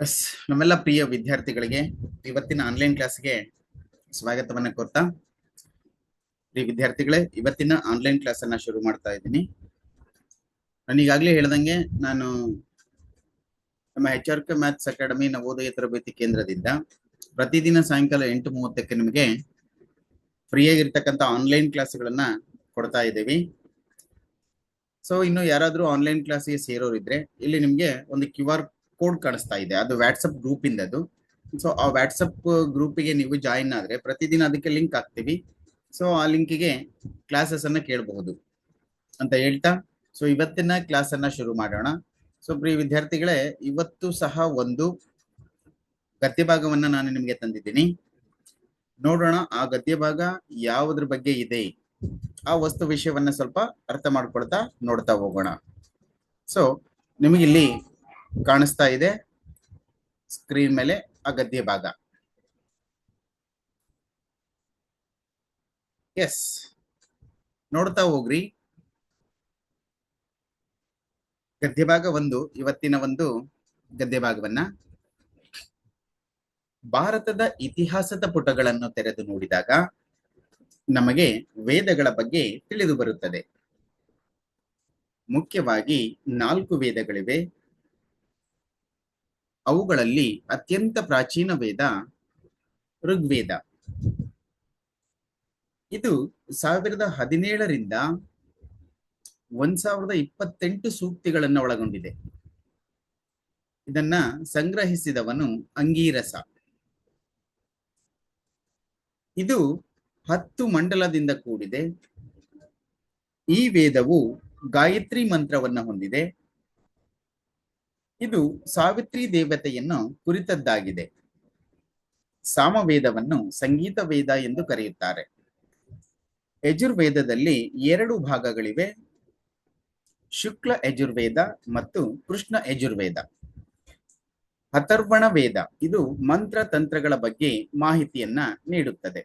S, ನಮ್ಮೆಲ್ಲ ಪ್ರಿಯ ವಿದ್ಯಾರ್ಥಿಗಳಿಗೆ ಇವತ್ತಿನ ಆನ್ಲೈನ್ ಕ್ಲಾಸ್ಗೆ ಸ್ವಾಗತವನ್ನ ಕೋರ್ತಾ, ಪ್ರಿಯ ವಿದ್ಯಾರ್ಥಿಗಳೇ, ಇವತ್ತಿನ ಆನ್ಲೈನ್ ಕ್ಲಾಸ್ ಅನ್ನ ಶುರು ಮಾಡ್ತಾ ಇದ್ದೀನಿ. ನಾನು ಈಗಾಗಲೇ ಹೇಳ್ದಂಗೆ ನಾನು ನಮ್ಮ HRK ಮ್ಯಾಥ್ಸ್ ಅಕಾಡೆಮಿ ನವೋದಯ ತರಬೇತಿ ಕೇಂದ್ರದಿಂದ ಪ್ರತಿದಿನ ಸಾಯಂಕಾಲ 8:30ಕ್ಕೆ ನಿಮಗೆ ಫ್ರೀ ಆಗಿರ್ತಕ್ಕಂಥ ಆನ್ಲೈನ್ ಕ್ಲಾಸ್ಗಳನ್ನ ಕೊಡ್ತಾ ಇದ್ದೀವಿ. ಸೊ ಇನ್ನು ಯಾರಾದ್ರೂ ಆನ್ಲೈನ್ ಕ್ಲಾಸ್ಗೆ ಸೇರೋರಿದ್ರೆ ಇಲ್ಲಿ ನಿಮ್ಗೆ ಒಂದು QR ಕೋಡ್ ಕಾಣಿಸ್ತಾ ಇದೆ, ಅದು ವಾಟ್ಸಪ್ ಗ್ರೂಪ್ ಇಂದದು. ಸೊ ಆ ವಾಟ್ಸಪ್ ಗ್ರೂಪಿಗೆ ನೀವು ಜಾಯಿನ್ ಆದ್ರೆ ಪ್ರತಿದಿನ ಅದಕ್ಕೆ ಲಿಂಕ್ ಹಾಕ್ತೀವಿ. ಸೊ ಆ ಲಿಂಕಿಗೆ ಕ್ಲಾಸಸ್ ಅನ್ನ ಕೇಳಬಹುದು ಅಂತ ಹೇಳ್ತಾ, ಸೊ ಇವತ್ತಿನ ಕ್ಲಾಸ್ ಅನ್ನ ಶುರು ಮಾಡೋಣ. ಸೊ ಪ್ರಿಯ ವಿದ್ಯಾರ್ಥಿಗಳೇ, ಇವತ್ತು ಸಹ ಒಂದು ಗದ್ಯ ಭಾಗವನ್ನ ನಾನು ನಿಮ್ಗೆ ತಂದಿದ್ದೀನಿ. ನೋಡೋಣ ಆ ಗದ್ಯ ಭಾಗ ಯಾವುದ್ರ ಬಗ್ಗೆ ಇದೆ, ಆ ವಸ್ತು ವಿಷಯವನ್ನ ಸ್ವಲ್ಪ ಅರ್ಥ ಮಾಡ್ಕೊಳ್ತಾ ನೋಡ್ತಾ ಹೋಗೋಣ. ಸೊ ನಿಮಗಿಲ್ಲಿ ಕಾಣಿಸ್ತಾ ಇದೆ ಸ್ಕ್ರೀನ್ ಮೇಲೆ ಆ ಗದ್ಯ ಭಾಗ. ಎಸ್, ನೋಡ್ತಾ ಹೋಗ್ರಿ. ಗದ್ಯ ಭಾಗ ಒಂದು, ಇವತ್ತಿನ ಒಂದು ಗದ್ಯ ಭಾಗವನ್ನ ಭಾರತದ ಇತಿಹಾಸದ ಪುಟಗಳನ್ನು ತೆರೆದು ನೋಡಿದಾಗ ನಮಗೆ ವೇದಗಳ ಬಗ್ಗೆ ತಿಳಿದು ಬರುತ್ತದೆ. ಮುಖ್ಯವಾಗಿ 4 ವೇದಗಳಿವೆ. ಅವುಗಳಲ್ಲಿ ಅತ್ಯಂತ ಪ್ರಾಚೀನ ವೇದ ಋಗ್ವೇದ. ಇದು 1017ರಿಂದ 1028 ಸೂಕ್ತಿಗಳನ್ನು ಒಳಗೊಂಡಿದೆ. ಇದನ್ನ ಸಂಗ್ರಹಿಸಿದವನು ಅಂಗೀರಸ. ಇದು 10 ಮಂಡಲದಿಂದ ಕೂಡಿದೆ. ಈ ವೇದವು ಗಾಯತ್ರಿ ಮಂತ್ರವನ್ನ ಹೊಂದಿದೆ. ಇದು ಸಾವಿತ್ರಿ ದೇವತೆಯನ್ನು ಕುರಿತದ್ದಾಗಿದೆ. ಸಾಮವೇದವನ್ನು ಸಂಗೀತ ವೇದ ಎಂದು ಕರೆಯುತ್ತಾರೆ. ಯಜುರ್ವೇದದಲ್ಲಿ 2 ಭಾಗಗಳಿವೆ, ಶುಕ್ಲ ಯಜುರ್ವೇದ ಮತ್ತು ಕೃಷ್ಣ ಯಜುರ್ವೇದ. ಅಥರ್ವಣ ವೇದ ಇದು ಮಂತ್ರ ತಂತ್ರಗಳ ಬಗ್ಗೆ ಮಾಹಿತಿಯನ್ನ ನೀಡುತ್ತದೆ.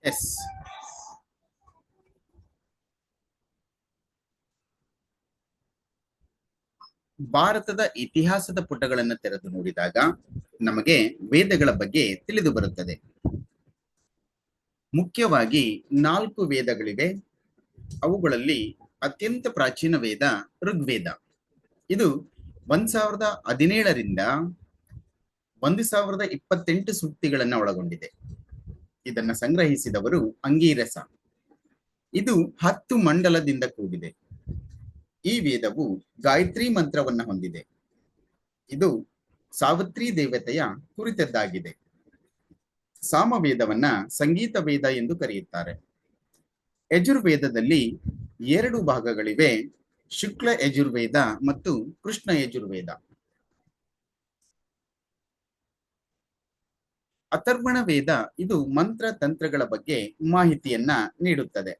ಎಸ್, ಭಾರತದ ಇತಿಹಾಸದ ಪುಟಗಳನ್ನು ತೆರೆದು ನೋಡಿದಾಗ ನಮಗೆ ವೇದಗಳ ಬಗ್ಗೆ ತಿಳಿದು ಬರುತ್ತದೆ. ಮುಖ್ಯವಾಗಿ 4 ವೇದಗಳಿವೆ. ಅವುಗಳಲ್ಲಿ ಅತ್ಯಂತ ಪ್ರಾಚೀನ ವೇದ ಋಗ್ವೇದ. ಇದು 1017ರಿಂದ 1028 ಸೂಕ್ತಿಗಳನ್ನ ಒಳಗೊಂಡಿದೆ. ಇದನ್ನ ಸಂಗ್ರಹಿಸಿದವರು ಅಂಗೀರಸ. ಇದು 10 ಮಂಡಲದಿಂದ ಕೂಡಿದೆ. ಈ ವೇದವು ಗಾಯತ್ರಿ ಮಂತ್ರವನ್ನ ಹೊಂದಿದೆ. ಇದು ಸಾವಿತ್ರಿ ದೇವತೆಯ ಕುರಿತದ್ದಾಗಿದೆ. ಸಾಮವೇದವನ್ನ ಸಂಗೀತ ವೇದ ಎಂದು ಕರೆಯುತ್ತಾರೆ. ಯಜುರ್ವೇದದಲ್ಲಿ 2 ಭಾಗಗಳಿವೆ, ಶುಕ್ಲ ಯಜುರ್ವೇದ ಮತ್ತು ಕೃಷ್ಣ ಯಜುರ್ವೇದ. ಅಥರ್ವಣ ವೇದ ಇದು ಮಂತ್ರ ತಂತ್ರಗಳ ಬಗ್ಗೆ ಮಾಹಿತಿಯನ್ನ ನೀಡುತ್ತದೆ.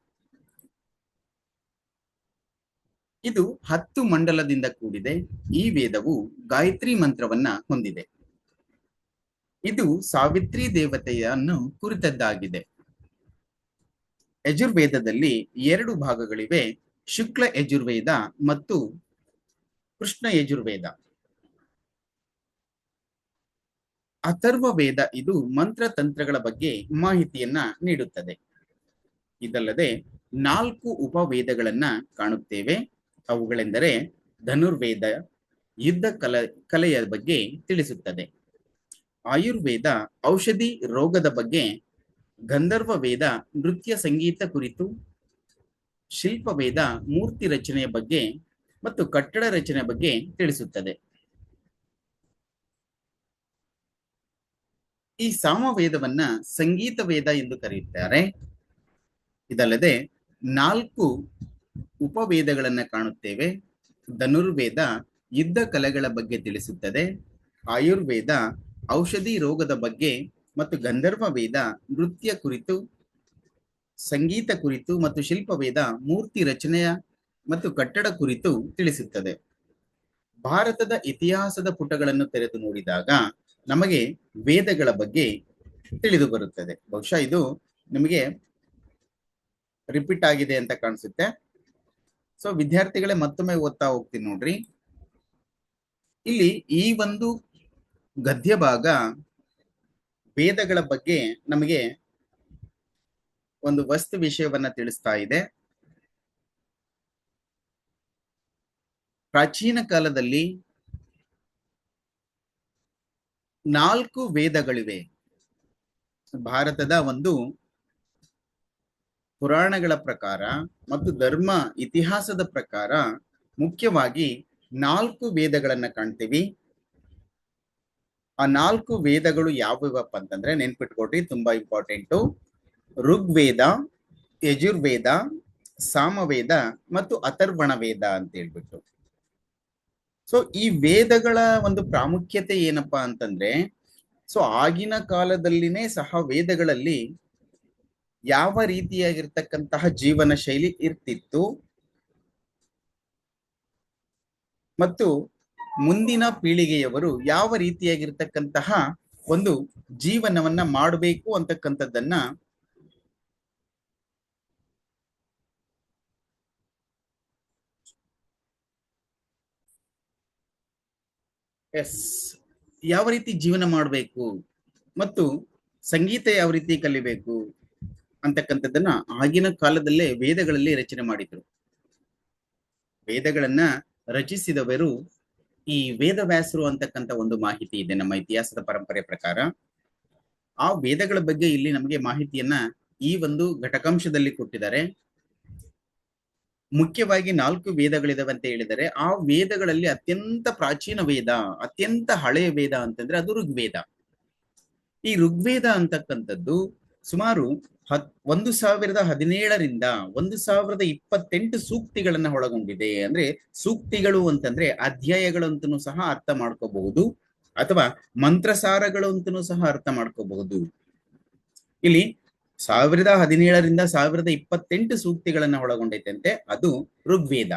ಇದು 10 ಮಂಡಲದಿಂದ ಕೂಡಿದೆ. ಈ ವೇದವು ಗಾಯತ್ರಿ ಮಂತ್ರವನ್ನ ಹೊಂದಿದೆ. ಇದು ಸಾವಿತ್ರಿ ದೇವತೆಯನ್ನು ಕುರಿತದ್ದಾಗಿದೆ. ಯಜುರ್ವೇದದಲ್ಲಿ 2 ಭಾಗಗಳಿವೆ, ಶುಕ್ಲ ಯಜುರ್ವೇದ ಮತ್ತು ಕೃಷ್ಣ ಯಜುರ್ವೇದ. ಅಥರ್ವ ವೇದ ಇದು ಮಂತ್ರ ತಂತ್ರಗಳ ಬಗ್ಗೆ ಮಾಹಿತಿಯನ್ನ ನೀಡುತ್ತದೆ. ಇದಲ್ಲದೆ 4 ಉಪವೇದಗಳನ್ನ ಕಾಣುತ್ತೇವೆ. ಅವುಗಳೆಂದರೆ ಧನುರ್ವೇದ ಯುದ್ಧ ಕಲೆಯ ಬಗ್ಗೆ ತಿಳಿಸುತ್ತದೆ. ಆಯುರ್ವೇದ ಔಷಧಿ ರೋಗದ ಬಗ್ಗೆ, ಗಂಧರ್ವ ವೇದ ನೃತ್ಯ ಸಂಗೀತ ಕುರಿತು, ಶಿಲ್ಪವೇದ ಮೂರ್ತಿ ರಚನೆಯ ಬಗ್ಗೆ ಮತ್ತು ಕಟ್ಟಡ ರಚನೆ ಬಗ್ಗೆ ತಿಳಿಸುತ್ತದೆ. ಈ ಸಾಮವೇದವನ್ನ ಸಂಗೀತ ವೇದ ಎಂದು ಕರೆಯುತ್ತಾರೆ. ಇದಲ್ಲದೆ 4 ಉಪವೇದಗಳನ್ನ ಕಾಣುತ್ತೇವೆ. ಧನುರ್ವೇದ ಯುದ್ಧ ಕಲೆಗಳ ಬಗ್ಗೆ ತಿಳಿಸುತ್ತದೆ. ಆಯುರ್ವೇದ ಔಷಧಿ ರೋಗದ ಬಗ್ಗೆ ಮತ್ತು ಗಂಧರ್ವ ವೇದ ನೃತ್ಯ ಕುರಿತು, ಸಂಗೀತ ಕುರಿತು ಮತ್ತು ಶಿಲ್ಪವೇದ ಮೂರ್ತಿ ರಚನೆಯ ಮತ್ತು ಕಟ್ಟಡ ಕುರಿತು ತಿಳಿಸುತ್ತದೆ. ಭಾರತದ ಇತಿಹಾಸದ ಪುಟಗಳನ್ನು ತೆರೆದು ನೋಡಿದಾಗ ನಮಗೆ ವೇದಗಳ ಬಗ್ಗೆ ತಿಳಿದು ಬರುತ್ತದೆ. ಬಹುಶಃ ಇದು ನಿಮಗೆ ರಿಪೀಟ್ ಆಗಿದೆ ಅಂತ ಕಾಣಿಸುತ್ತೆ. ಸೊ ವಿದ್ಯಾರ್ಥಿಗಳೇ ಮತ್ತೊಮ್ಮೆ ಓದ್ತಾ ಹೋಗ್ತೀನಿ ನೋಡ್ರಿ. ಇಲ್ಲಿ ಈ ಒಂದು ಗದ್ಯ ಭಾಗ ವೇದಗಳ ಬಗ್ಗೆ ನಮಗೆ ಒಂದು ವಸ್ತು ವಿಷಯವನ್ನ ತಿಳಿಸ್ತಾ ಇದೆ. ಪ್ರಾಚೀನ ಕಾಲದಲ್ಲಿ 4 ವೇದಗಳಿವೆ. ಭಾರತದ ಒಂದು ಪುರಾಣಗಳ ಪ್ರಕಾರ ಮತ್ತು ಧರ್ಮ ಇತಿಹಾಸದ ಪ್ರಕಾರ ಮುಖ್ಯವಾಗಿ 4 ವೇದಗಳನ್ನ ಕಾಣ್ತೀವಿ. ಆ 4 ವೇದಗಳು ಯಾವ್ಯಾವಪ್ಪ ಅಂತಂದ್ರೆ ನೆನ್ಪಿಟ್ಕೊಡ್ರಿ, ತುಂಬಾ ಇಂಪಾರ್ಟೆಂಟು. ಋಗ್ವೇದ, ಯಜುರ್ವೇದ, ಸಾಮವೇದ ಮತ್ತು ಅಥರ್ವಣ ವೇದ ಅಂತ ಹೇಳ್ಬಿಟ್ಟು. ಸೊ ಈ ವೇದಗಳ ಒಂದು ಪ್ರಾಮುಖ್ಯತೆ ಏನಪ್ಪಾ ಅಂತಂದ್ರೆ, ಸೊ ಆಗಿನ ಕಾಲದಲ್ಲಿನೇ ಸಹ ವೇದಗಳಲ್ಲಿ ಯಾವ ರೀತಿಯಾಗಿರ್ತಕ್ಕಂತಹ ಜೀವನ ಶೈಲಿ ಇರ್ತಿತ್ತು ಮತ್ತು ಮುಂದಿನ ಪೀಳಿಗೆಯವರು ಯಾವ ರೀತಿಯಾಗಿರ್ತಕ್ಕಂತಹ ಒಂದು ಜೀವನವನ್ನ ಮಾಡಬೇಕು ಅಂತಕ್ಕಂಥದ್ದನ್ನ ಯಾವ ರೀತಿ ಜೀವನ ಮಾಡಬೇಕು ಮತ್ತು ಸಂಗೀತ ಯಾವ ರೀತಿ ಕಲಿಬೇಕು ಅಂತಕ್ಕಂಥದ್ದನ್ನ ಆಗಿನ ಕಾಲದಲ್ಲೇ ವೇದಗಳಲ್ಲಿ ರಚನೆ ಮಾಡಿದ್ರು. ವೇದಗಳನ್ನ ರಚಿಸಿದವರು ಈ ವೇದವ್ಯಾಸರು ಅಂತಕ್ಕಂಥ ಒಂದು ಮಾಹಿತಿ ಇದೆ ನಮ್ಮ ಇತಿಹಾಸದ ಪರಂಪರೆ ಪ್ರಕಾರ. ಆ ವೇದಗಳ ಬಗ್ಗೆ ಇಲ್ಲಿ ನಮಗೆ ಮಾಹಿತಿಯನ್ನ ಈ ಒಂದು ಘಟಕಾಂಶದಲ್ಲಿ ಕೊಟ್ಟಿದ್ದಾರೆ. ಮುಖ್ಯವಾಗಿ 4 ವೇದಗಳಿದಾವೆ ಅಂತ ಹೇಳಿದರೆ, ಆ ವೇದಗಳಲ್ಲಿ ಅತ್ಯಂತ ಪ್ರಾಚೀನ ವೇದ, ಅತ್ಯಂತ ಹಳೆಯ ವೇದ ಅಂತಂದ್ರೆ ಅದು ಋಗ್ವೇದ. ಈ ಋಗ್ವೇದ ಅಂತಕ್ಕಂಥದ್ದು ಸುಮಾರು 1017ರಿಂದ 1028 ಸೂಕ್ತಿಗಳನ್ನ ಒಳಗೊಂಡಿದೆ. ಅಂದ್ರೆ ಸೂಕ್ತಿಗಳು ಅಂತಂದ್ರೆ ಅಧ್ಯಾಯಗಳು ಅಂತನೂ ಸಹ ಅರ್ಥ ಮಾಡ್ಕೋಬಹುದು, ಅಥವಾ ಮಂತ್ರಸಾರಗಳು ಅಂತನೂ ಸಹ ಅರ್ಥ ಮಾಡ್ಕೋಬಹುದು. ಇಲ್ಲಿ 1017ರಿಂದ 1028 ಸೂಕ್ತಿಗಳನ್ನ ಒಳಗೊಂಡೈತಂತೆ, ಅದು ಋಗ್ವೇದ.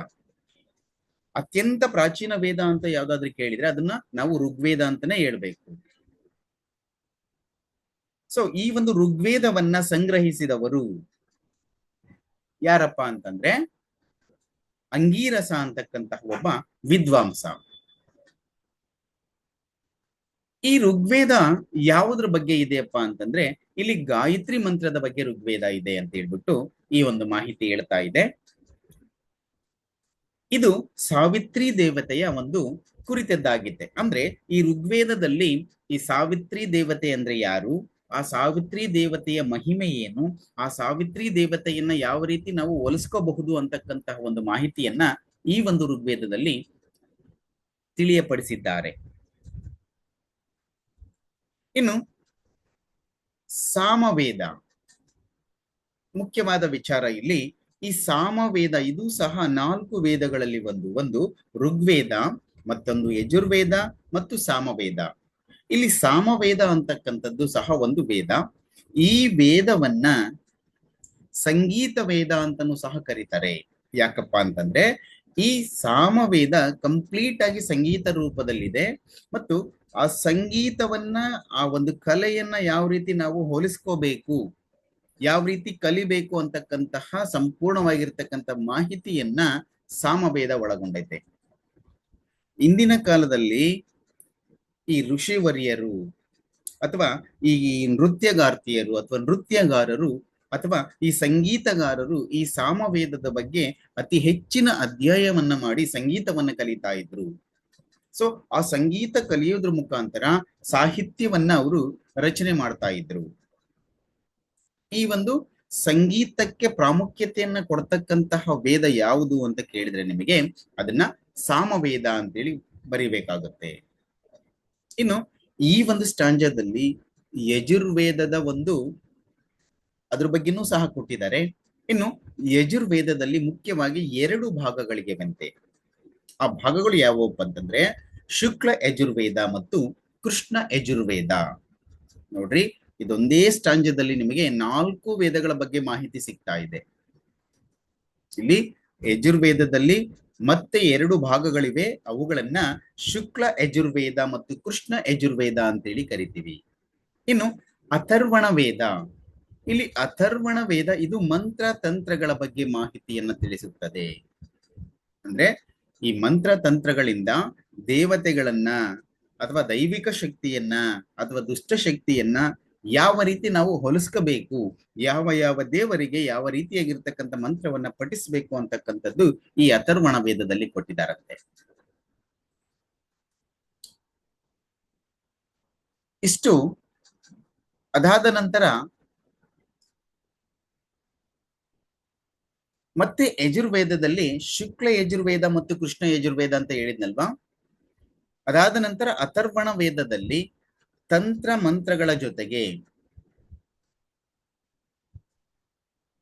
ಅತ್ಯಂತ ಪ್ರಾಚೀನ ವೇದ ಅಂತ ಯಾವ್ದಾದ್ರು ಕೇಳಿದ್ರೆ ಅದನ್ನ ನಾವು ಋಗ್ವೇದ ಅಂತಾನೆ ಹೇಳ್ಬೇಕು. ಸೊ ಈ ಒಂದು ಋಗ್ವೇದವನ್ನ ಸಂಗ್ರಹಿಸಿದವರು ಯಾರಪ್ಪ ಅಂತಂದ್ರೆ ಅಂಗೀರಸ ಅಂತಕ್ಕಂತಹ ಒಬ್ಬ ವಿದ್ವಾಂಸ. ಈ ಋಗ್ವೇದ ಯಾವುದ್ರ ಬಗ್ಗೆ ಇದೆಯಪ್ಪ ಅಂತಂದ್ರೆ, ಇಲ್ಲಿ ಗಾಯತ್ರಿ ಮಂತ್ರದ ಬಗ್ಗೆ ಋಗ್ವೇದ ಇದೆ ಅಂತ ಹೇಳ್ಬಿಟ್ಟು ಈ ಒಂದು ಮಾಹಿತಿ ಹೇಳ್ತಾ ಇದೆ. ಇದು ಸಾವಿತ್ರಿ ದೇವತೆಯ ಒಂದು ಕುರಿತದ್ದಾಗಿದೆ. ಅಂದ್ರೆ ಈ ಋಗ್ವೇದದಲ್ಲಿ ಈ ಸಾವಿತ್ರಿ ದೇವತೆ ಅಂದ್ರೆ ಯಾರು, ಆ ಸಾವಿತ್ರಿ ದೇವತೆಯ ಮಹಿಮೆ ಏನು, ಆ ಸಾವಿತ್ರಿ ದೇವತೆಯನ್ನ ಯಾವ ರೀತಿ ನಾವು ಹೋಲಿಸ್ಕೋಬಹುದು ಅಂತಕ್ಕಂತಹ ಒಂದು ಮಾಹಿತಿಯನ್ನ ಈ ಒಂದು ಋಗ್ವೇದದಲ್ಲಿ ತಿಳಿಯಪಡಿಸಿದ್ದಾರೆ. ಇನ್ನು ಸಾಮವೇದ ಮುಖ್ಯವಾದ ವಿಚಾರ ಇಲ್ಲಿ. ಈ ಸಾಮವೇದ ಇದು ಸಹ 4 ವೇದಗಳಲ್ಲಿ ಒಂದು ಋಗ್ವೇದ, ಮತ್ತೊಂದು ಯಜುರ್ವೇದ ಮತ್ತು ಸಾಮವೇದ. ಇಲ್ಲಿ ಸಾಮವೇದ ಅಂತಕ್ಕಂಥದ್ದು ಸಹ ಒಂದು ವೇದ. ಈ ವೇದವನ್ನ ಸಂಗೀತ ವೇದ ಅಂತನೂ ಸಹ ಕರೀತಾರೆ. ಯಾಕಪ್ಪ ಅಂತಂದ್ರೆ ಈ ಸಾಮವೇದ ಕಂಪ್ಲೀಟ್ ಆಗಿ ಸಂಗೀತ ರೂಪದಲ್ಲಿದೆ ಮತ್ತು ಆ ಸಂಗೀತವನ್ನ, ಆ ಒಂದು ಕಲೆಯನ್ನ ಯಾವ ರೀತಿ ನಾವು ಹೋಲಿಸ್ಕೋಬೇಕು, ಯಾವ ರೀತಿ ಕಲಿಬೇಕು ಅಂತಕ್ಕಂತಹ ಸಂಪೂರ್ಣವಾಗಿರ್ತಕ್ಕಂಥ ಮಾಹಿತಿಯನ್ನ ಸಾಮವೇದ ಒಳಗೊಂಡೈತೆ. ಇಂದಿನ ಕಾಲದಲ್ಲಿ ಈ ಋಷಿವರ್ಯರು ಅಥವಾ ಈ ನೃತ್ಯಗಾರ್ತಿಯರು ಅಥವಾ ನೃತ್ಯಗಾರರು ಅಥವಾ ಈ ಸಂಗೀತಗಾರರು ಈ ಸಾಮವೇದದ ಬಗ್ಗೆ ಅತಿ ಹೆಚ್ಚಿನ ಅಧ್ಯಯನವನ್ನ ಮಾಡಿ ಸಂಗೀತವನ್ನ ಕಲಿತಾ ಇದ್ರು. ಸೊ ಆ ಸಂಗೀತ ಕಲಿಯೋದ್ರ ಮುಖಾಂತರ ಸಾಹಿತ್ಯವನ್ನ ಅವರು ರಚನೆ ಮಾಡ್ತಾ ಇದ್ರು. ಈ ಒಂದು ಸಂಗೀತಕ್ಕೆ ಪ್ರಾಮುಖ್ಯತೆಯನ್ನ ಕೊಡ್ತಕ್ಕಂತಹ ವೇದ ಯಾವುದು ಅಂತ ಕೇಳಿದ್ರೆ ನಿಮಗೆ ಅದನ್ನ ಸಾಮವೇದ ಅಂತೇಳಿ ಬರಿಬೇಕಾಗುತ್ತೆ. ಇನ್ನು ಈ ಒಂದು ಸ್ಟಾಂಜಾದಲ್ಲಿ ಯಜುರ್ವೇದದ ಅದ್ರ ಬಗ್ಗೆನೂ ಸಹ ಕೊಟ್ಟಿದ್ದಾರೆ. ಇನ್ನು ಯಜುರ್ವೇದದಲ್ಲಿ ಮುಖ್ಯವಾಗಿ 2 ಭಾಗಗಳಿಗೆ ಬಂತೆ. ಆ ಭಾಗಗಳು ಯಾವುವಪ್ಪ ಅಂತಂದ್ರೆ ಶುಕ್ಲ ಯಜುರ್ವೇದ ಮತ್ತು ಕೃಷ್ಣ ಯಜುರ್ವೇದ. ನೋಡ್ರಿ, ಇದೊಂದೇ ಸ್ಟಾಂಜದಲ್ಲಿ ನಿಮಗೆ 4 ವೇದಗಳ ಬಗ್ಗೆ ಮಾಹಿತಿ ಸಿಗ್ತಾ ಇದೆ. ಇಲ್ಲಿ ಯಜುರ್ವೇದದಲ್ಲಿ ಮತ್ತೆ 2 ಭಾಗಗಳಿವೆ, ಅವುಗಳನ್ನ ಶುಕ್ಲ ಯಜುರ್ವೇದ ಮತ್ತು ಕೃಷ್ಣ ಯಜುರ್ವೇದ ಅಂತೇಳಿ ಕರಿತೀವಿ. ಇನ್ನು ಅಥರ್ವಣ ವೇದ, ಇಲ್ಲಿ ಅಥರ್ವಣ ವೇದ ಇದು ಮಂತ್ರ ತಂತ್ರಗಳ ಬಗ್ಗೆ ಮಾಹಿತಿಯನ್ನ ತಿಳಿಸುತ್ತದೆ. ಅಂದ್ರೆ ಈ ಮಂತ್ರ ತಂತ್ರಗಳಿಂದ ದೇವತೆಗಳನ್ನ ಅಥವಾ ದೈವಿಕ ಶಕ್ತಿಯನ್ನ ಅಥವಾ ದುಷ್ಟ ಶಕ್ತಿಯನ್ನ ಯಾವ ರೀತಿ ನಾವು ಹೊಲಿಸ್ಕೋಬೇಕು, ಯಾವ ಯಾವ ದೇವರಿಗೆ ಯಾವ ರೀತಿಯಾಗಿರ್ತಕ್ಕಂಥ ಮಂತ್ರವನ್ನ ಪಠಿಸಬೇಕು ಅಂತಕ್ಕಂಥದ್ದು ಈ ಅಥರ್ವಣ ವೇದದಲ್ಲಿ ಕೊಟ್ಟಿದ್ದಾರಂತೆ. ಇಷ್ಟು ಅದಾದ ನಂತರ ಮತ್ತೆ ಯಜುರ್ವೇದದಲ್ಲಿ ಶುಕ್ಲ ಯಜುರ್ವೇದ ಮತ್ತು ಕೃಷ್ಣ ಯಜುರ್ವೇದ ಅಂತ ಹೇಳಿದ್ನಲ್ವಾ. ಅದಾದ ನಂತರ ಅಥರ್ವಣ ವೇದದಲ್ಲಿ ತಂತ್ರ ಮಂತ್ರಗಳ ಜೊತೆಗೆ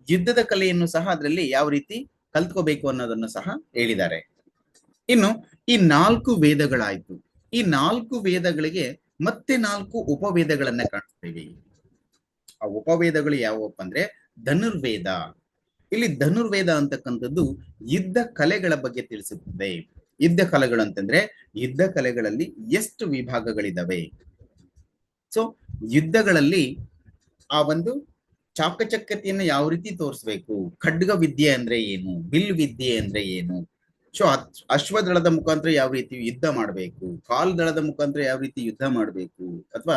ಯುದ್ಧದ ಕಲೆಯನ್ನು ಸಹ ಅದರಲ್ಲಿ ಯಾವ ರೀತಿ ಕಲ್ತ್ಕೋಬೇಕು ಅನ್ನೋದನ್ನು ಸಹ ಹೇಳಿದ್ದಾರೆ. ಇನ್ನು ಈ 4 ವೇದಗಳಾಯ್ತು. ಈ 4 ವೇದಗಳಿಗೆ ಮತ್ತೆ 4 ಉಪವೇದಗಳನ್ನ ಕಾಣಿಸ್ತೇವೆ. ಆ ಉಪವೇದಗಳು ಯಾವಪ್ಪ ಅಂದ್ರೆ ಧನುರ್ವೇದ. ಇಲ್ಲಿ ಧನುರ್ವೇದ ಅಂತಕ್ಕಂಥದ್ದು ಯುದ್ಧ ಕಲೆಗಳ ಬಗ್ಗೆ ತಿಳಿಸುತ್ತದೆ. ಯುದ್ಧ ಕಲೆಗಳು ಅಂತಂದ್ರೆ ಯುದ್ಧ ಕಲೆಗಳಲ್ಲಿ ಎಷ್ಟು ವಿಭಾಗಗಳಿದಾವೆ. ಸೊ ಯುದ್ಧಗಳಲ್ಲಿ ಆ ಒಂದು ಚಾಕಚಕ್ಯತೆಯನ್ನು ಯಾವ ರೀತಿ ತೋರಿಸ್ಬೇಕು, ಖಡ್ಗ ವಿದ್ಯೆ ಅಂದ್ರೆ ಏನು, ಬಿಲ್ ವಿದ್ಯೆ ಅಂದ್ರೆ ಏನು, ಸೊ ಅಶ್ವದಳದ ಮುಖಾಂತರ ಯಾವ ರೀತಿ ಯುದ್ಧ ಮಾಡಬೇಕು, ಕಾಲ್ ದಳದ ಮುಖಾಂತರ ಯಾವ ರೀತಿ ಯುದ್ಧ ಮಾಡಬೇಕು, ಅಥವಾ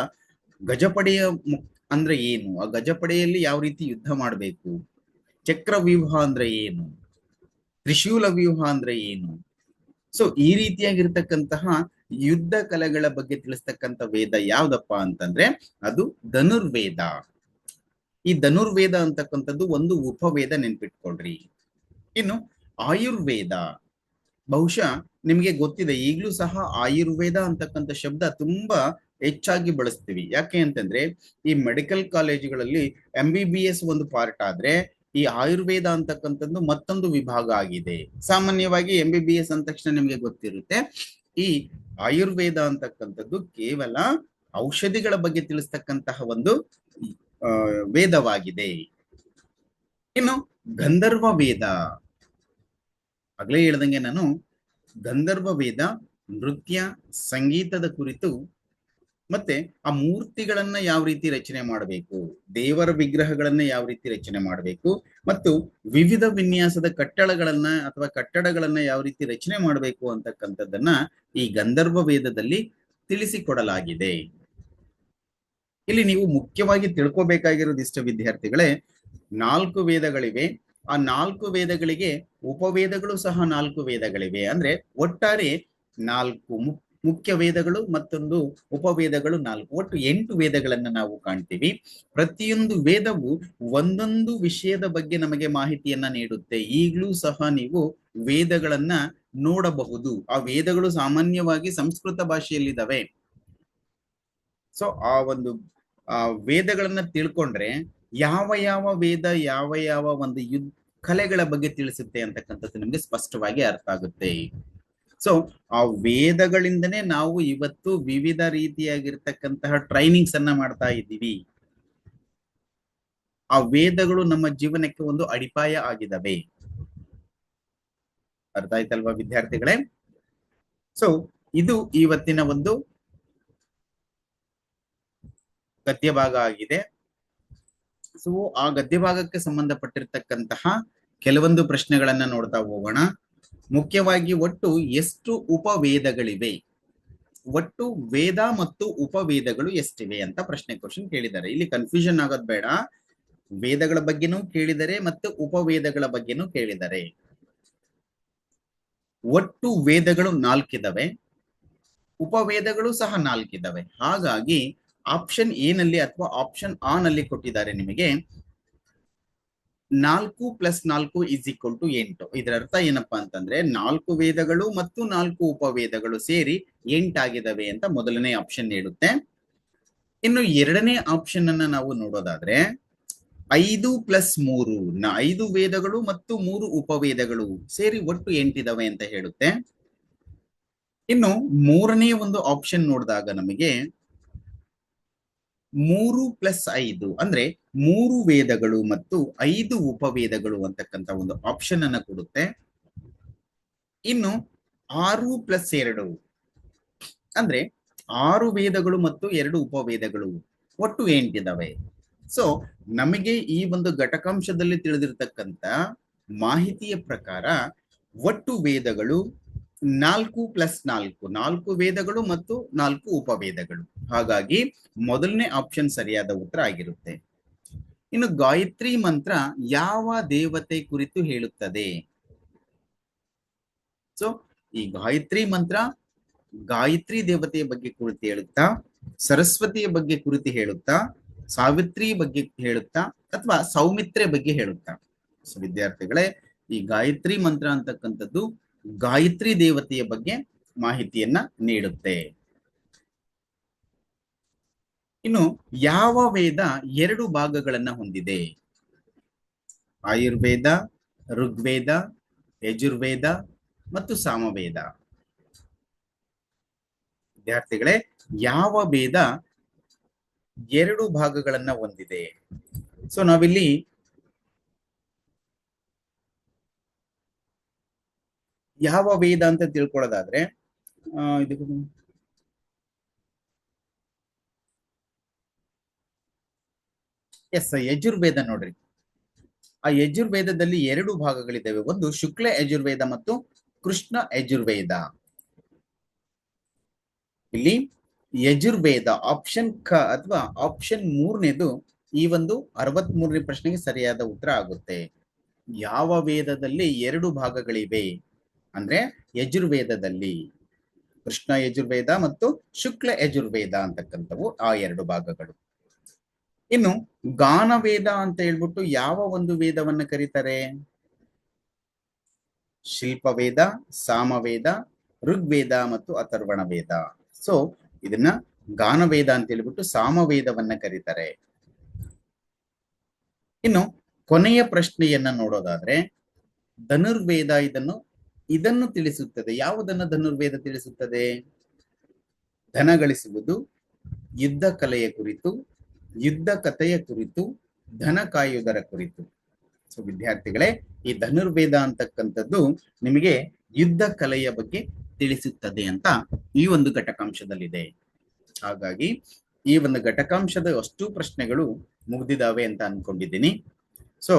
ಗಜಪಡೆಯ ಅಂದ್ರೆ ಏನು, ಆ ಗಜಪಡೆಯಲ್ಲಿ ಯಾವ ರೀತಿ ಯುದ್ಧ ಮಾಡಬೇಕು, ಚಕ್ರ ವ್ಯೂಹ ಅಂದ್ರೆ ಏನು, ತ್ರಿಶೂಲ ವ್ಯೂಹ ಅಂದ್ರೆ ಏನು. ಸೊ ಈ ರೀತಿಯಾಗಿರ್ತಕ್ಕಂತಹ ಯುದ್ಧ ಕಲೆಗಳ ಬಗ್ಗೆ ತಿಳಿಸ್ತಕ್ಕಂಥ ವೇದ ಯಾವ್ದಪ್ಪ ಅಂತಂದ್ರೆ ಅದು ಧನುರ್ವೇದ. ಈ ಧನುರ್ವೇದ ಅಂತಕ್ಕಂಥದ್ದು ಒಂದು ಉಪವೇದ, ನೆನ್ಪಿಟ್ಕೊಳ್ರಿ. ಇನ್ನು ಆಯುರ್ವೇದ, ಬಹುಶಃ ನಿಮ್ಗೆ ಗೊತ್ತಿದೆ, ಈಗಲೂ ಸಹ ಆಯುರ್ವೇದ ಅಂತಕ್ಕಂಥ ಶಬ್ದ ತುಂಬಾ ಹೆಚ್ಚಾಗಿ ಬಳಸ್ತೀವಿ. ಯಾಕೆ ಅಂತಂದ್ರೆ ಈ ಮೆಡಿಕಲ್ ಕಾಲೇಜುಗಳಲ್ಲಿ MBBS ಒಂದು ಪಾರ್ಟ್ ಆದ್ರೆ ಈ ಆಯುರ್ವೇದ ಅಂತಕ್ಕಂಥದ್ದು ಮತ್ತೊಂದು ವಿಭಾಗ ಆಗಿದೆ. ಸಾಮಾನ್ಯವಾಗಿ MBBS ಅಂದ ತಕ್ಷಣ ನಿಮ್ಗೆ ಗೊತ್ತಿರುತ್ತೆ, ಈ ಆಯುರ್ವೇದ ಅಂತಕ್ಕಂಥದ್ದು ಕೇವಲ ಔಷಧಿಗಳ ಬಗ್ಗೆ ತಿಳಿಸ್ತಕ್ಕಂತಹ ಒಂದು ವೇದವಾಗಿದೆ. ಇನ್ನು ಗಂಧರ್ವ ವೇದ, ಆಗ್ಲೇ ಹೇಳ್ದಂಗೆ ನಾನು ಗಂಧರ್ವ ವೇದ ನೃತ್ಯ ಸಂಗೀತದ ಕುರಿತು, ಮತ್ತೆ ಆ ಮೂರ್ತಿಗಳನ್ನ ಯಾವ ರೀತಿ ರಚನೆ ಮಾಡಬೇಕು, ದೇವರ ವಿಗ್ರಹಗಳನ್ನ ಯಾವ ರೀತಿ ರಚನೆ ಮಾಡಬೇಕು, ಮತ್ತು ವಿವಿಧ ವಿನ್ಯಾಸದ ಕಟ್ಟಡಗಳನ್ನ ಅಥವಾ ಕಟ್ಟಡಗಳನ್ನ ಯಾವ ರೀತಿ ರಚನೆ ಮಾಡಬೇಕು ಅಂತಕ್ಕಂಥದ್ದನ್ನ ಈ ಗಂಧರ್ವ ವೇದದಲ್ಲಿ ತಿಳಿಸಿಕೊಡಲಾಗಿದೆ. ಇಲ್ಲಿ ನೀವು ಮುಖ್ಯವಾಗಿ ತಿಳ್ಕೊಬೇಕಾಗಿರೋದು ಇಷ್ಟ ವಿದ್ಯಾರ್ಥಿಗಳೇ, 4 ವೇದಗಳಿವೆ. ಆ 4 ವೇದಗಳಿಗೆ ಉಪವೇದಗಳು ಸಹ 4 ವೇದಗಳಿವೆ. ಅಂದ್ರೆ ಒಟ್ಟಾರೆ 4 ಮುಖ್ಯ ವೇದಗಳು ಮತ್ತೊಂದು ಉಪವೇದಗಳು 4, ಒಟ್ಟು 8 ವೇದಗಳನ್ನ ನಾವು ಕಾಣ್ತೀವಿ. ಪ್ರತಿಯೊಂದು ವೇದವು ಒಂದೊಂದು ವಿಷಯದ ಬಗ್ಗೆ ನಮಗೆ ಮಾಹಿತಿಯನ್ನ ನೀಡುತ್ತೆ. ಈಗಲೂ ಸಹ ನೀವು ವೇದಗಳನ್ನ ನೋಡಬಹುದು. ಆ ವೇದಗಳು ಸಾಮಾನ್ಯವಾಗಿ ಸಂಸ್ಕೃತ ಭಾಷೆಯಲ್ಲಿದ್ದಾವೆ. ಸೊ ಆ ಒಂದು ವೇದಗಳನ್ನ ತಿಳ್ಕೊಂಡ್ರೆ ಯಾವ ಯಾವ ವೇದ ಯಾವ ಯಾವ ಒಂದು ಯುದ್ಧ ಕಲೆಗಳ ಬಗ್ಗೆ ತಿಳಿಸುತ್ತೆ ಅಂತಕ್ಕಂಥದ್ದು ನಿಮ್ಗೆ ಸ್ಪಷ್ಟವಾಗಿ ಅರ್ಥ ಆಗುತ್ತೆ. ಸೊ ಆ ವೇದಗಳಿಂದನೇ ನಾವು ಇವತ್ತು ವಿವಿಧ ರೀತಿಯಾಗಿರ್ತಕ್ಕಂತಹ ಟ್ರೈನಿಂಗ್ಸ್ ಅನ್ನ ಮಾಡ್ತಾ ಇದ್ದೀವಿ. ಆ ವೇದಗಳು ನಮ್ಮ ಜೀವನಕ್ಕೆ ಒಂದು ಅಡಿಪಾಯ ಆಗಿದಾವೆ. ಅರ್ಥ ಆಯ್ತಲ್ವಾ ವಿದ್ಯಾರ್ಥಿಗಳೇ? ಸೊ ಇದು ಇವತ್ತಿನ ಒಂದು ಗದ್ಯ ಭಾಗ ಆಗಿದೆ. ಸೊ ಆ ಗದ್ಯ ಭಾಗಕ್ಕೆ ಸಂಬಂಧಪಟ್ಟಿರ್ತಕ್ಕಂತಹ ಕೆಲವೊಂದು ಪ್ರಶ್ನೆಗಳನ್ನ ನೋಡ್ತಾ ಹೋಗೋಣ. ಮುಖ್ಯವಾಗಿ ಒಟ್ಟು ಎಷ್ಟು ಉಪವೇದಗಳಿವೆ, ಒಟ್ಟು ವೇದ ಮತ್ತು ಉಪವೇದಗಳು ಎಷ್ಟಿವೆ ಅಂತ ಪ್ರಶ್ನೆ ಕ್ವಶನ್ ಕೇಳಿದ್ದಾರೆ. ಇಲ್ಲಿ ಕನ್ಫ್ಯೂಷನ್ ಆಗೋದ್ ಬೇಡ, ವೇದಗಳ ಬಗ್ಗೆನೂ ಕೇಳಿದರೆ ಮತ್ತು ಉಪವೇದಗಳ ಬಗ್ಗೆನೂ ಕೇಳಿದ್ದಾರೆ. ಒಟ್ಟು ವೇದಗಳು 4 ಇದಾವೆ, ಉಪವೇದಗಳು ಸಹ 4 ಇದಾವೆ. ಹಾಗಾಗಿ ಆಪ್ಷನ್ ಎ ನಲ್ಲಿ ಅಥವಾ ಆಪ್ಷನ್ ಆ ನಲ್ಲಿ ಕೊಟ್ಟಿದ್ದಾರೆ ನಿಮಗೆ 4 + 4 = 8. ಇದರ ಅರ್ಥ ಏನಪ್ಪಾ ಅಂತಂದ್ರೆ 4 ವೇದಗಳು ಮತ್ತು 4 ಉಪವೇದಗಳು ಸೇರಿ 8 ಆಗಿದಾವೆ ಅಂತ ಮೊದಲನೇ ಆಪ್ಷನ್ ಹೇಳುತ್ತೆ. ಇನ್ನು ಎರಡನೇ ಆಪ್ಷನ್ ಅನ್ನ ನಾವು ನೋಡೋದಾದ್ರೆ 5 + 3, 5 ವೇದಗಳು ಮತ್ತು 3 ಉಪವೇದಗಳು ಸೇರಿ ಒಟ್ಟು 8 ಇದಾವೆ ಅಂತ ಹೇಳುತ್ತೆ. ಇನ್ನು ಮೂರನೇ ಒಂದು ಆಪ್ಷನ್ ನೋಡಿದಾಗ ನಮಗೆ 3 + 5 ಅಂದ್ರೆ 3 ವೇದಗಳು ಮತ್ತು 5 ಉಪವೇದಗಳು ಅಂತಕ್ಕಂಥ ಒಂದು ಆಪ್ಷನ್ ಅನ್ನ ಕೊಡುತ್ತೆ. ಇನ್ನು 6 + 2 ಅಂದ್ರೆ 6 ವೇದಗಳು ಮತ್ತು 2 ಉಪವೇದಗಳು ಒಟ್ಟು 8 ಇದಾವೆ. ಸೊ ನಮಗೆ ಈ ಒಂದು ಘಟಕಾಂಶದಲ್ಲಿ ತಿಳಿದಿರ್ತಕ್ಕಂಥ ಮಾಹಿತಿಯ ಪ್ರಕಾರ ಒಟ್ಟು ವೇದಗಳು 4+4, 4 ವೇದಗಳು ಮತ್ತು 4 ಉಪವೇದಗಳು. ಹಾಗಾಗಿ ಮೊದಲನೇ ಆಪ್ಷನ್ ಸರಿಯಾದ ಉತ್ತರ ಆಗಿರುತ್ತೆ. ಇನ್ನು ಗಾಯತ್ರಿ ಮಂತ್ರ ಯಾವ ದೇವತೆ ಕುರಿತು ಹೇಳುತ್ತದೆ? ಸೊ ಈ ಗಾಯತ್ರಿ ಮಂತ್ರ ಗಾಯತ್ರಿ ದೇವತೆಯ ಬಗ್ಗೆ ಕುರಿತು ಹೇಳುತ್ತಾ, ಸರಸ್ವತಿಯ ಬಗ್ಗೆ ಕುರಿತು ಹೇಳುತ್ತಾ, ಸಾವಿತ್ರಿ ಬಗ್ಗೆ ಹೇಳುತ್ತಾ, ಅಥವಾ ಸೌಮಿತ್ರೆ ಬಗ್ಗೆ ಹೇಳುತ್ತಾ? ಸೊ ವಿದ್ಯಾರ್ಥಿಗಳೇ, ಈ ಗಾಯತ್ರಿ ಮಂತ್ರ ಅಂತಕ್ಕಂಥದ್ದು ಗಾಯತ್ರಿ ದೇವತೆಯ ಬಗ್ಗೆ ಮಾಹಿತಿಯನ್ನ ನೀಡುತ್ತೆ. ಇನ್ನು ಯಾವ ವೇದ 2 ಭಾಗಗಳನ್ನ ಹೊಂದಿದೆ? ಆಯುರ್ವೇದ, ಋಗ್ವೇದ, ಯಜುರ್ವೇದ ಮತ್ತು ಸಾಮವೇದ. ವಿದ್ಯಾರ್ಥಿಗಳೇ, ಯಾವ ವೇದ 2 ಭಾಗಗಳನ್ನ ಹೊಂದಿದೆ? ಸೊ ನಾವಿಲ್ಲಿ ಯಾವ ವೇದ ಅಂತ ತಿಳ್ಕೊಳ್ಳೋದಾದ್ರೆ ಯಜುರ್ವೇದ ನೋಡ್ರಿ. ಆ ಯಜುರ್ವೇದದಲ್ಲಿ 2 ಭಾಗಗಳಿದ್ದಾವೆ. ಒಂದು ಶುಕ್ಲ ಯಜುರ್ವೇದ ಮತ್ತು ಕೃಷ್ಣ ಯಜುರ್ವೇದ. ಇಲ್ಲಿ ಯಜುರ್ವೇದ ಆಪ್ಷನ್ ಕ ಅಥವಾ ಆಪ್ಷನ್ 3ನೇದು ಈ ಒಂದು 63ನೇ ಪ್ರಶ್ನೆಗೆ ಸರಿಯಾದ ಉತ್ತರ ಆಗುತ್ತೆ. ಯಾವ ವೇದದಲ್ಲಿ 2 ಭಾಗಗಳಿವೆ ಅಂದ್ರೆ ಯಜುರ್ವೇದದಲ್ಲಿ ಕೃಷ್ಣ ಯಜುರ್ವೇದ ಮತ್ತು ಶುಕ್ಲ ಯಜುರ್ವೇದ ಅಂತಕ್ಕಂಥವು ಆ 2 ಭಾಗಗಳು. ಇನ್ನು ಗಾನವೇದ ಅಂತ ಹೇಳ್ಬಿಟ್ಟು ಯಾವ ಒಂದು ವೇದವನ್ನ ಕರೀತಾರೆ? ಶಿಲ್ಪವೇದ, ಸಾಮವೇದ, ಋಗ್ವೇದ ಮತ್ತು ಅಥರ್ವಣ ವೇದ. ಸೊ ಇದನ್ನ ಗಾನವೇದ ಅಂತ ಹೇಳ್ಬಿಟ್ಟು ಸಾಮವೇದವನ್ನ ಕರೀತಾರೆ. ಇನ್ನು ಕೊನೆಯ ಪ್ರಶ್ನೆಯನ್ನ ನೋಡೋದಾದ್ರೆ ಧನುರ್ವೇದ ಇದನ್ನು ತಿಳಿಸುತ್ತದೆ. ಯಾವುದನ್ನು ಧನುರ್ವೇದ ತಿಳಿಸುತ್ತದೆ? ಧನ ಗಳಿಸುವುದು, ಯುದ್ಧ ಕಲೆಯ ಕುರಿತು, ಯುದ್ಧ ಕಥೆಯ ಕುರಿತು, ಧನ ಕಾಯುವುದರ ಕುರಿತು. ಸೊ ವಿದ್ಯಾರ್ಥಿಗಳೇ, ಈ ಧನುರ್ವೇದ ಅಂತಕ್ಕಂಥದ್ದು ನಿಮಗೆ ಯುದ್ಧ ಕಲೆಯ ಬಗ್ಗೆ ತಿಳಿಸುತ್ತದೆ ಅಂತ ಈ ಒಂದು ಘಟಕಾಂಶದಲ್ಲಿದೆ. ಹಾಗಾಗಿ ಈ ಒಂದು ಘಟಕಾಂಶದ ಅಷ್ಟು ಪ್ರಶ್ನೆಗಳು ಮುಗ್ದಿದಾವೆ ಅಂತ ಅನ್ಕೊಂಡಿದ್ದೀನಿ. ಸೊ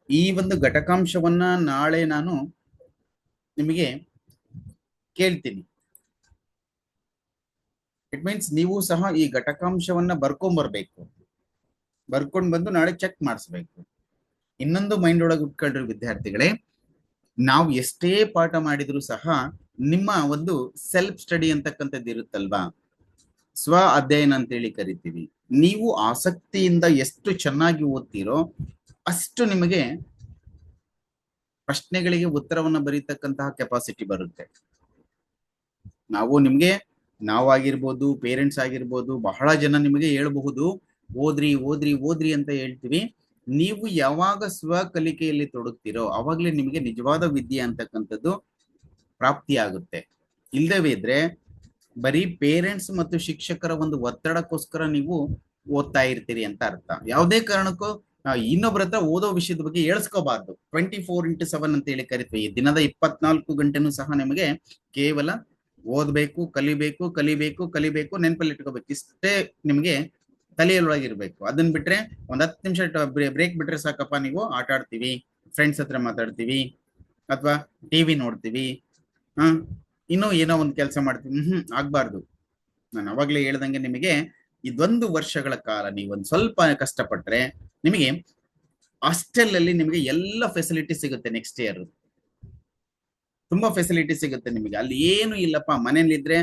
ಈ ಒಂದು ಘಟಕಾಂಶವನ್ನ ನಾಳೆ ನಾನು ನಿಮಗೆ ಕೇಳ್ತೀನಿ. ಇಟ್ ಮೀನ್ಸ್ ನೀವು ಸಹ ಈ ಘಟಕಾಂಶವನ್ನ ಬರ್ಕೊಂಡ್ಬರ್ಬೇಕು. ಬರ್ಕೊಂಡ್ ಬಂದು ನಾಳೆ ಚೆಕ್ ಮಾಡಿಸ್ಬೇಕು. ಇನ್ನೊಂದು ಮೈಂಡ್ ಒಳಗೆ ಉಟ್ಕೊಳ್ರಿ ವಿದ್ಯಾರ್ಥಿಗಳೇ, ನಾವು ಎಷ್ಟೇ ಪಾಠ ಮಾಡಿದ್ರು ಸಹ ನಿಮ್ಮ ಒಂದು ಸೆಲ್ಫ್ ಸ್ಟಡಿ ಅಂತಕ್ಕಂಥದ್ದು ಇರುತ್ತಲ್ವಾ, ಸ್ವ ಅಧ್ಯಯನ ಅಂತೇಳಿ ಕರಿತೀವಿ. ನೀವು ಆಸಕ್ತಿಯಿಂದ ಎಷ್ಟು ಚೆನ್ನಾಗಿ ಓದ್ತೀರೋ ಅಷ್ಟು ನಿಮಗೆ ಪ್ರಶ್ನೆಗಳಿಗೆ ಉತ್ತರವನ್ನ ಬರೀತಕ್ಕಂತಹ ಕೆಪಾಸಿಟಿ ಬರುತ್ತೆ. ನಾವಾಗಿರ್ಬೋದು, ಪೇರೆಂಟ್ಸ್ ಆಗಿರ್ಬೋದು, ಬಹಳ ಜನ ನಿಮಗೆ ಹೇಳ್ಬಹುದು ಓದ್ರಿ ಓದ್ರಿ ಓದ್ರಿ ಅಂತ ಹೇಳ್ತೀವಿ. ನೀವು ಯಾವಾಗ ಸ್ವ ಕಲಿಕೆಯಲ್ಲಿ ತೊಡಗ್ತಿರೋ ಅವಾಗ್ಲೇ ನಿಮಗೆ ನಿಜವಾದ ವಿದ್ಯೆ ಅಂತಕ್ಕಂಥದ್ದು ಪ್ರಾಪ್ತಿಯಾಗುತ್ತೆ. ಇಲ್ಲದೇ ಇದ್ರೆ ಬರೀ ಪೇರೆಂಟ್ಸ್ ಮತ್ತು ಶಿಕ್ಷಕರ ಒಂದು ಒತ್ತಡಕ್ಕೋಸ್ಕರ ನೀವು ಓದ್ತಾ ಇರ್ತೀರಿ ಅಂತ ಅರ್ಥ. ಯಾವುದೇ ಕಾರಣಕ್ಕೂ ಇನ್ನೊಬ್ಬರ ಹತ್ರ ಓದೋ ವಿಷಯದ ಬಗ್ಗೆ ಹೇಳ್ಸ್ಕೋಬಾರ್ದು. 24x7 ಅಂತ ಹೇಳಿ ಕರಿತೀವಿ. ದಿನದ 24 ಗಂಟೆನೂ ಸಹ ನಿಮಗೆ ಕೇವಲ ಓದ್ಬೇಕು, ಕಲಿಬೇಕು, ಕಲಿಬೇಕು, ಕಲಿಬೇಕು, ನೆನಪಲ್ಲಿ ಇಟ್ಕೋಬೇಕು. ಇಷ್ಟೇ ನಿಮ್ಗೆ ತಲೆಯೊಳಗಿರ್ಬೇಕು. ಅದನ್ನ ಬಿಟ್ರೆ ಒಂದ್ 10 ನಿಮಿಷ ಬ್ರೇಕ್ ಬಿಟ್ರೆ ಸಾಕಪ್ಪ, ನೀವು ಆಟ ಆಡ್ತೀವಿ, ಫ್ರೆಂಡ್ಸ್ ಹತ್ರ ಮಾತಾಡ್ತೀವಿ, ಅಥವಾ ಟಿವಿ ನೋಡ್ತೀವಿ, ಇನ್ನೂ ಏನೋ ಒಂದು ಕೆಲಸ ಮಾಡ್ತೀವಿ, ಆಗ್ಬಾರ್ದು. ನಾನು ಅವಾಗ್ಲೇ ಹೇಳ್ದಂಗೆ ನಿಮಗೆ ಇದೊಂದು ವರ್ಷಗಳ ಕಾಲ ನೀವು ಒಂದ್ ಸ್ವಲ್ಪ ಕಷ್ಟಪಟ್ರೆ ನಿಮಗೆ ಹಾಸ್ಟೆಲ್ ಅಲ್ಲಿ ನಿಮಗೆ ಎಲ್ಲ ಫೆಸಿಲಿಟಿ ಸಿಗುತ್ತೆ. ನೆಕ್ಸ್ಟ್ ಇಯರ್ ತುಂಬಾ ಫೆಸಿಲಿಟಿ ಸಿಗುತ್ತೆ ನಿಮಗೆ. ಅಲ್ಲಿ ಏನು ಇಲ್ಲಪ್ಪ, ಮನೇಲಿ ಇದ್ರೆ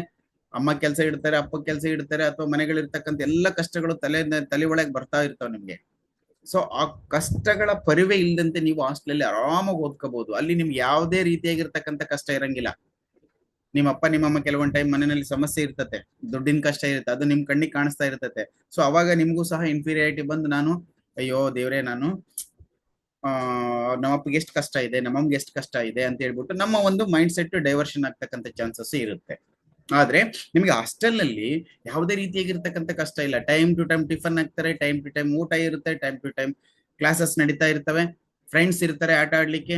ಅಮ್ಮ ಕೆಲಸ ಇಡ್ತಾರೆ, ಅಪ್ಪ ಕೆಲಸ ಇಡ್ತಾರೆ, ಅಥವಾ ಮನೆಗಳಿರ್ತಕ್ಕಂಥ ಎಲ್ಲ ಕಷ್ಟಗಳು ತಲೆ ಒಳಗೆ ಬರ್ತಾ ಇರ್ತಾವ ನಿಮ್ಗೆ. ಸೊ ಆ ಕಷ್ಟಗಳ ಪರಿವೇ ಇಲ್ಲದಂತೆ ನೀವು ಹಾಸ್ಟೆಲ್ ಆರಾಮಾಗಿ ಓದ್ಕೋಬಹುದು. ಅಲ್ಲಿ ನಿಮ್ಗೆ ಯಾವುದೇ ರೀತಿಯಾಗಿರ್ತಕ್ಕಂಥ ಕಷ್ಟ ಇರಂಗಿಲ್ಲ. ನಿಮ್ಮಪ್ಪ ನಿಮ್ಮಮ್ಮ ಕೆಲವೊಂದ್ ಟೈಮ್ ಮನೆಯಲ್ಲಿ ಸಮಸ್ಯೆ ಇರ್ತತೆ, ದುಡ್ಡಿನ ಕಷ್ಟ ಇರುತ್ತೆ, ಅದು ನಿಮ್ ಕಣ್ಣಿಗೆ ಕಾಣಿಸ್ತಾ ಇರ್ತತೆ. ಸೊ ಅವಾಗ ನಿಮ್ಗೂ ಸಹ ಇನ್ಫೀರಿಯಾರಿಟಿ ಬಂದು ನಾನು ಅಯ್ಯೋ ದೇವ್ರೆ, ನಾನು ನಮ್ಮಪ್ಪಗೆ ಎಷ್ಟು ಕಷ್ಟ ಇದೆ, ನಮ್ಮಮ್ಮಗೆ ಎಷ್ಟು ಕಷ್ಟ ಇದೆ ಅಂತ ಹೇಳ್ಬಿಟ್ಟು ನಮ್ಮ ಒಂದು ಮೈಂಡ್ ಸೆಟ್ ಡೈವರ್ಷನ್ ಆಗ್ತಕ್ಕಂಥ ಚಾನ್ಸಸ್ ಇರುತ್ತೆ. ಆದ್ರೆ ನಿಮ್ಗೆ ಹಾಸ್ಟೆಲ್ ನಲ್ಲಿ ಯಾವುದೇ ರೀತಿಯಾಗಿರ್ತಕ್ಕಂಥ ಕಷ್ಟ ಇಲ್ಲ. ಟೈಮ್ ಟು ಟೈಮ್ ಟಿಫನ್ ಹಾಕ್ತಾರೆ, ಟೈಮ್ ಟು ಟೈಮ್ ಊಟ ಇರುತ್ತೆ, ಟೈಮ್ ಟು ಟೈಮ್ ಕ್ಲಾಸಸ್ ನಡೀತಾ ಇರ್ತವೆ, ಫ್ರೆಂಡ್ಸ್ ಇರ್ತಾರೆ ಆಟ ಆಡ್ಲಿಕ್ಕೆ.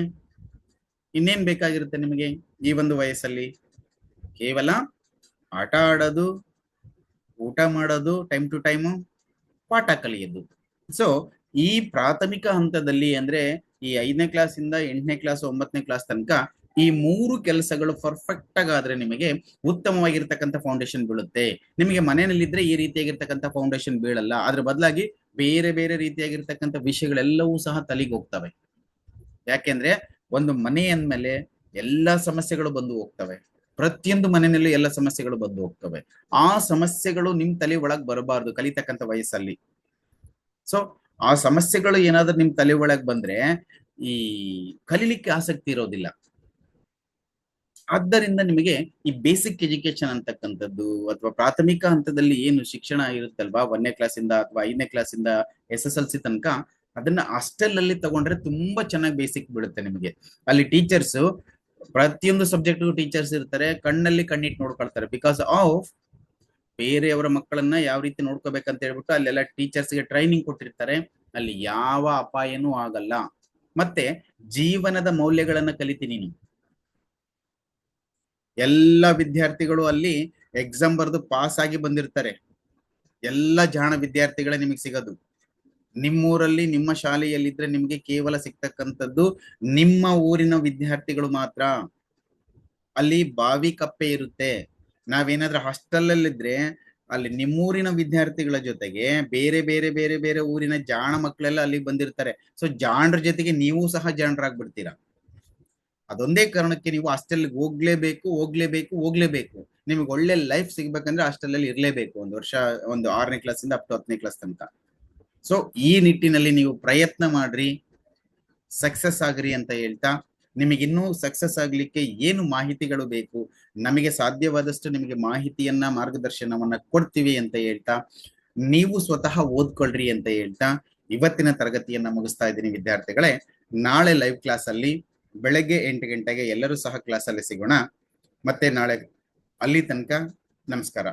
ಇನ್ನೇನ್ ಬೇಕಾಗಿರುತ್ತೆ ನಿಮಗೆ ಈ ಒಂದು ವಯಸ್ಸಲ್ಲಿ? ಕೇವಲ ಆಟ ಆಡೋದು, ಊಟ ಮಾಡೋದು, ಟೈಮ್ ಟು ಟೈಮು ಪಾಠ ಕಲಿಯೋದು. ಸೊ ಈ ಪ್ರಾಥಮಿಕ ಹಂತದಲ್ಲಿ ಅಂದ್ರೆ ಈ 5ನೇ ಕ್ಲಾಸ್ ಇಂದ 8ನೇ ಕ್ಲಾಸ್ 9ನೇ ಕ್ಲಾಸ್ ತನಕ ಈ ಮೂರು ಕೆಲಸಗಳು ಪರ್ಫೆಕ್ಟ್ ಆಗಾದ್ರೆ ನಿಮಗೆ ಉತ್ತಮವಾಗಿರ್ತಕ್ಕಂಥ ಫೌಂಡೇಶನ್ ಬೀಳುತ್ತೆ. ನಿಮಗೆ ಮನೆಯಲ್ಲಿದ್ರೆ ಈ ರೀತಿಯಾಗಿರ್ತಕ್ಕಂಥ ಫೌಂಡೇಶನ್ ಬೀಳಲ್ಲ, ಅದ್ರ ಬದಲಾಗಿ ಬೇರೆ ಬೇರೆ ರೀತಿಯಾಗಿರ್ತಕ್ಕಂಥ ವಿಷಯಗಳೆಲ್ಲವೂ ಸಹ ತಲೆಗೆ ಹೋಗ್ತವೆ. ಯಾಕೆಂದ್ರೆ ಒಂದು ಮನೆ ಅಂದ್ಮೇಲೆ ಎಲ್ಲಾ ಸಮಸ್ಯೆಗಳು ಬಂದು ಹೋಗ್ತವೆ. ಪ್ರತಿಯೊಂದು ಮನೆಯಲ್ಲಿ ಎಲ್ಲ ಸಮಸ್ಯೆಗಳು ಬಂದು ಹೋಗ್ತವೆ. ಆ ಸಮಸ್ಯೆಗಳು ನಿಮ್ ತಲೆ ಒಳಗ್ ಬರಬಾರ್ದು ಕಲಿತಕ್ಕಂಥ ವಯಸ್ಸಲ್ಲಿ. ಸೊ ಆ ಸಮಸ್ಯೆಗಳು ಏನಾದ್ರೂ ನಿಮ್ ತಲೆ ಒಳಗ್ ಬಂದ್ರೆ ಈ ಕಲಿಲಿಕ್ಕೆ ಆಸಕ್ತಿ ಇರೋದಿಲ್ಲ. ಆದ್ದರಿಂದ ನಿಮಗೆ ಈ ಬೇಸಿಕ್ ಎಜುಕೇಶನ್ ಅಂತಕ್ಕಂಥದ್ದು ಅಥವಾ ಪ್ರಾಥಮಿಕ ಹಂತದಲ್ಲಿ ಏನು ಶಿಕ್ಷಣ ಇರುತ್ತಲ್ವಾ, 1ನೇ ಕ್ಲಾಸಿಂದ ಅಥವಾ 5ನೇ ಕ್ಲಾಸಿಂದ SSLC ತನಕ, ಅದನ್ನ ಹಾಸ್ಟೆಲ್ ಅಲ್ಲಿ ತಗೊಂಡ್ರೆ ತುಂಬಾ ಚೆನ್ನಾಗಿ ಬೇಸಿಕ್ ಬೀಳುತ್ತೆ ನಿಮಗೆ. ಅಲ್ಲಿ ಟೀಚರ್ಸ್ ಪ್ರತಿಯೊಂದು ಸಬ್ಜೆಕ್ಟ್ ಟೀಚರ್ಸ್ ಇರ್ತಾರೆ, ಕಣ್ಣಲ್ಲಿ ಕಣ್ಣಿಟ್ಟು ನೋಡ್ಕೊಳ್ತಾರೆ. ಬಿಕಾಸ್ ಆಫ್ ಬೇರೆಯವರ ಮಕ್ಕಳನ್ನ ಯಾವ ರೀತಿ ನೋಡ್ಕೋಬೇಕಂತ ಹೇಳ್ಬಿಟ್ಟು ಅಲ್ಲೆಲ್ಲ ಟೀಚರ್ಸ್ಗೆ ಟ್ರೈನಿಂಗ್ ಕೊಟ್ಟಿರ್ತಾರೆ. ಅಲ್ಲಿ ಯಾವ ಅಪಾಯನೂ ಆಗಲ್ಲ. ಮತ್ತೆ ಜೀವನದ ಮೌಲ್ಯಗಳನ್ನ ಕಲಿತೀನಿ ನೀನು. ಎಲ್ಲ ವಿದ್ಯಾರ್ಥಿಗಳು ಅಲ್ಲಿ ಎಕ್ಸಾಮ್ ಬರೆದು ಪಾಸ್ ಆಗಿ ಬಂದಿರ್ತಾರೆ. ಎಲ್ಲ ಜಾಣ ವಿದ್ಯಾರ್ಥಿಗಳೇ ನಿಮಗೆ ಸಿಗೋದು. ನಿಮ್ಮೂರಲ್ಲಿ ನಿಮ್ಮ ಶಾಲೆಯಲ್ಲಿದ್ರೆ ನಿಮ್ಗೆ ಕೇವಲ ಸಿಗ್ತಕ್ಕಂಥದ್ದು ನಿಮ್ಮ ಊರಿನ ವಿದ್ಯಾರ್ಥಿಗಳು ಮಾತ್ರ. ಅಲ್ಲಿ ಬಾವಿ ಕಪ್ಪೆ ಇರುತ್ತೆ. ನಾವೇನಾದ್ರೂ ಹಾಸ್ಟೆಲ್ ಅಲ್ಲಿ ಇದ್ರೆ ಅಲ್ಲಿ ನಿಮ್ಮೂರಿನ ವಿದ್ಯಾರ್ಥಿಗಳ ಜೊತೆಗೆ ಬೇರೆ ಬೇರೆ ಬೇರೆ ಬೇರೆ ಊರಿನ ಜಾಣ ಮಕ್ಕಳೆಲ್ಲ ಅಲ್ಲಿಗೆ ಬಂದಿರ್ತಾರೆ. ಸೊ ಜಾಣರ ಜೊತೆಗೆ ನೀವು ಸಹ ಜಾಣರಾಗ್ಬಿಡ್ತೀರಾ. ಅದೊಂದೇ ಕಾರಣಕ್ಕೆ ನೀವು ಹಾಸ್ಟೆಲ್ ಹೋಗ್ಲೇಬೇಕು ಹೋಗ್ಲೇಬೇಕು ಹೋಗ್ಲೇಬೇಕು. ನಿಮ್ಗೆ ಒಳ್ಳೆ ಲೈಫ್ ಸಿಗ್ಬೇಕಂದ್ರೆ ಹಾಸ್ಟೆಲ್ ಅಲ್ಲಿ ಇರ್ಲೇಬೇಕು, ಒಂದು ವರ್ಷ, ಒಂದು 6ನೇ ಕ್ಲಾಸಿಂದ ಅಪ್ ಟು 10ನೇ ಕ್ಲಾಸ್ ತನಕ. ಸೊ ಈ ನಿಟ್ಟಿನಲ್ಲಿ ನೀವು ಪ್ರಯತ್ನ ಮಾಡ್ರಿ, ಸಕ್ಸಸ್ ಆಗ್ರಿ ಅಂತ ಹೇಳ್ತಾ, ನಿಮಗಿನ್ನೂ ಸಕ್ಸಸ್ ಆಗ್ಲಿಕ್ಕೆ ಏನು ಮಾಹಿತಿಗಳು ಬೇಕು, ನಮಗೆ ಸಾಧ್ಯವಾದಷ್ಟು ನಿಮಗೆ ಮಾಹಿತಿಯನ್ನ ಮಾರ್ಗದರ್ಶನವನ್ನ ಕೊಡ್ತೀವಿ ಅಂತ ಹೇಳ್ತಾ, ನೀವು ಸ್ವತಃ ಓದ್ಕೊಳ್ರಿ ಅಂತ ಹೇಳ್ತಾ ಇವತ್ತಿನ ತರಗತಿಯನ್ನ ಮುಗಿಸ್ತಾ ಇದ್ದೀನಿ ವಿದ್ಯಾರ್ಥಿಗಳೇ. ನಾಳೆ ಲೈವ್ ಕ್ಲಾಸ್ ಅಲ್ಲಿ ಬೆಳಗ್ಗೆ 8 ಗಂಟೆಗೆ ಎಲ್ಲರೂ ಸಹ ಕ್ಲಾಸ್ ಅಲ್ಲಿ ಸಿಗೋಣ. ಮತ್ತೆ ನಾಳೆ, ಅಲ್ಲಿ ತನಕ ನಮಸ್ಕಾರ.